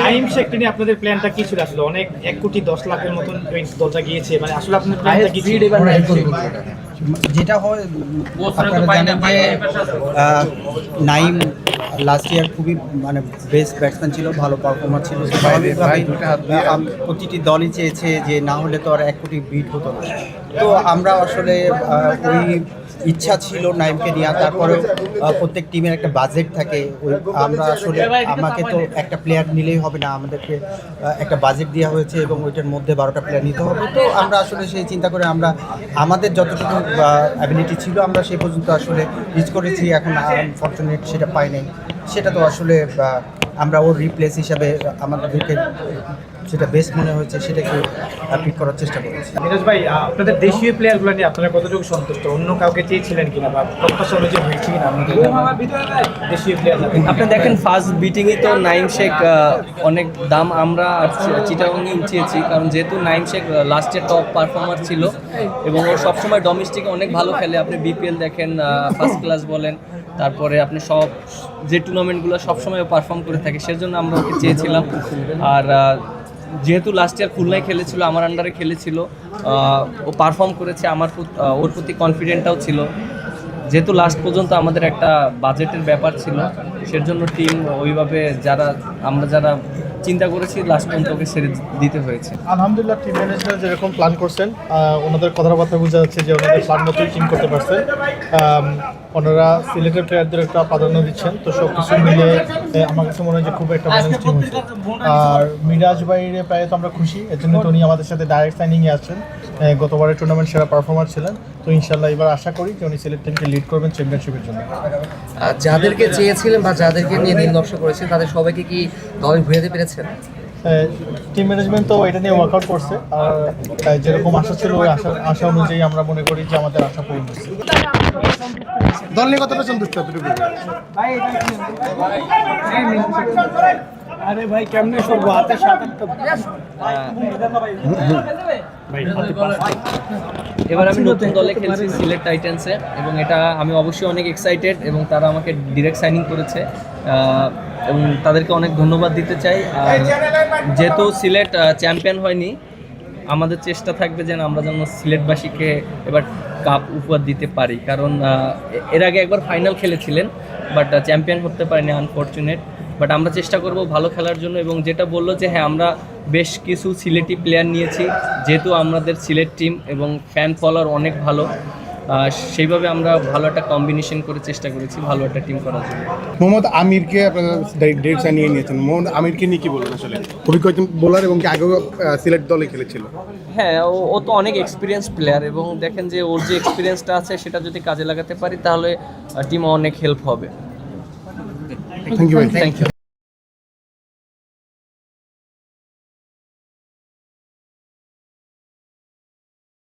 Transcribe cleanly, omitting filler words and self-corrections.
নাইম শেখ নিয়ে আপনাদের প্ল্যানটা কি ছিল আসলে? অনেক 1,10,00,000-এর মতন ওই দলটা গিয়েছে, মানে আসলে আপনাদের প্ল্যানটা কি ছিল? যেটা হয় আপনারা জানেন যে নাইম লাস্ট ইয়ার খুবই মানে বেস্ট ব্যাটসম্যান ছিল, ভালো পারফরমার ছিল। স্বাভাবিকভাবেই প্রতিটি দলই চেয়েছে যে না হলে তো আর 1 কোটি বিট হতো না। তো আমরা আসলে ওই ইচ্ছা ছিল নাইমকে নেওয়া। তারপরে প্রত্যেক টিমের একটা বাজেট থাকে, ওই আমরা আসলে আমাকে তো একটা প্লেয়ার নিলেই হবে না, আমাদেরকে একটা বাজেট দেওয়া হয়েছে এবং ওইটার মধ্যে 12টা প্লেয়ার নিতে হবে। তো আমরা আসলে সেই চিন্তা করে আমরা আমাদের যতটুকু অ্যাবিলিটি ছিল আমরা সেই পর্যন্ত আসলে রিচ করেছি। এখন আনফরচুনেট সেটা পাই নাই, সেটা তো আসলে আমরা ওর রিপ্লেস হিসাবে আমাদেরকে যেটা বেস্ট মনে হয়েছে সেটাকে পিক করার চেষ্টা করেছি। মিরাজ ভাই, আপনাদের দেশীয় প্লেয়ারগুলো নিয়ে আপনারা কতটুকু সন্তুষ্ট? অন্য কাউকে চেয়েছিলেন কিনা বা প্রত্যাশা অনুযায়ী হয়েছে কিনা আপনাদের দেশীয় প্লেয়ার? আপনি দেখেন ফার্স্ট বিটিংই তো নাইম শেখ অনেক দাম আমরা চিটাগংয়ে উঠিয়েছি, কারণ যেহেতু নাইম শেখ লাস্টে টপ পারফর্মার ছিল এবং ও সবসময় ডোমেস্টিকে অনেক ভালো খেলে। আপনি বিপিএল দেখেন, ফার্স্ট ক্লাস বলেন, তারপরে আপনি সব যে টুর্নামেন্টগুলো সবসময় পারফর্ম করে থাকে, সেজন্য আমরা ওকে চেয়েছিলাম। আর যেহেতু লাস্ট ইয়ার খুলনায় খেলেছিল, আমার আন্ডারে খেলেছিল, ও পারফর্ম করেছে, ওর প্রতি কনফিডেন্টটাও ছিল। যেহেতু লাস্ট পর্যন্ত আমাদের একটা বাজেটের ব্যাপার ছিল, সেজন্য টিম ওইভাবে আমরা যারা চিন্তা করেছি লাস্ট পর্যন্ত ওকে ছেড়ে দিতে হয়েছে। আলহামদুলিল্লাহ, টিম ম্যানেজমেন্ট যেরকম প্ল্যান করছেন, ওনাদের কথাবার্তা বোঝা যাচ্ছে যে ওনাদের প্ল্যান মতোই টিম করতে পারছেন। ওনারা সিলেক্টেড প্লেয়ারদের একটা প্রাধান্য দিচ্ছেন, তো সব কিছু মিলে আমার কাছে মনে হয় যে খুব একটা ব্যালেন্স টিম হয়েছে। আর মিরাজ ভাইয়ের প্রায় তো আমরা খুশি, এর জন্য তো উনি আমাদের সাথে ডাইরেক্ট সাইনিংয়ে আছেন। গতবারের টুর্নামেন্ট সেরা পারফর্মার ছিলেন, তো ইনশাল্লাহ এবার আশা করি যে উনি সিলেক্ট টিমকে লিড করবেন চ্যাম্পিয়নশিপের জন্য। যাদেরকে চেয়েছিলেন বা যাদেরকে নিয়ে নীল নকশা করেছেন তাদের সবাইকে কি দলে ঘুরাতে পেরেছেন? টিম ম্যানেজমেন্ট তো এটা নিয়ে ওয়ার্কআউট করছে, আর যেরকম আশা ছিল ওই আশা অনুযায়ী আমরা মনে করি যে আমাদের আশা পূরণ হচ্ছে। দল নিয়ে কতটা সন্তুষ্ট? আরে ভাই কেমনে করবো, হাতে 7-8টা। এবার আমি নতুন দলে খেলছি সিলেট টাইটান্সে, এবং এটা আমি অবশ্যই অনেক এক্সাইটেড, এবং তারা আমাকে ডিরেক্ট সাইনিং করেছে এবং তাদেরকে অনেক ধন্যবাদ দিতে চাই। আর যেহেতু সিলেট চ্যাম্পিয়ন হয়নি, আমাদের চেষ্টা থাকবে যেন আমরা যেন সিলেটবাসীকে এবার কাপ উপহার দিতে পারি, কারণ এর আগে একবার ফাইনাল খেলেছিলেন বাট চ্যাম্পিয়ন হতে পারিনি, আনফরচুনেট। বাট আমরা চেষ্টা করব ভালো খেলার জন্য, এবং যেটা বললো যে হ্যাঁ আমরা বেশ কিছু সিলেটি প্লেয়ার নিয়েছি, যেহেতু আমাদের সিলেট টিম এবং ফ্যান ফলোয়ার অনেক ভালো, সেইভাবে আমরা ভালো একটা কম্বিনেশন করে চেষ্টা করেছি ভালো একটা টিম করার জন্য। মোহাম্মদ আমিরকে আপনারা ডেটস নিয়ে নিয়েছেন, মোহাম্মদ আমিরকে নিয়ে কি বলবেন? আসলে অভিজ্ঞ বোলার এবং কি আগেও সিলেট দলে খেলেছিল। হ্যাঁ, ও তো অনেক এক্সপিরিয়েন্স প্লেয়ার, এবং দেখেন যে ওর যে এক্সপিরিয়েন্সটা আছে সেটা যদি কাজে লাগাতে পারি তাহলে টিম অনেক হেল্প হবে। Thank you. Thank you.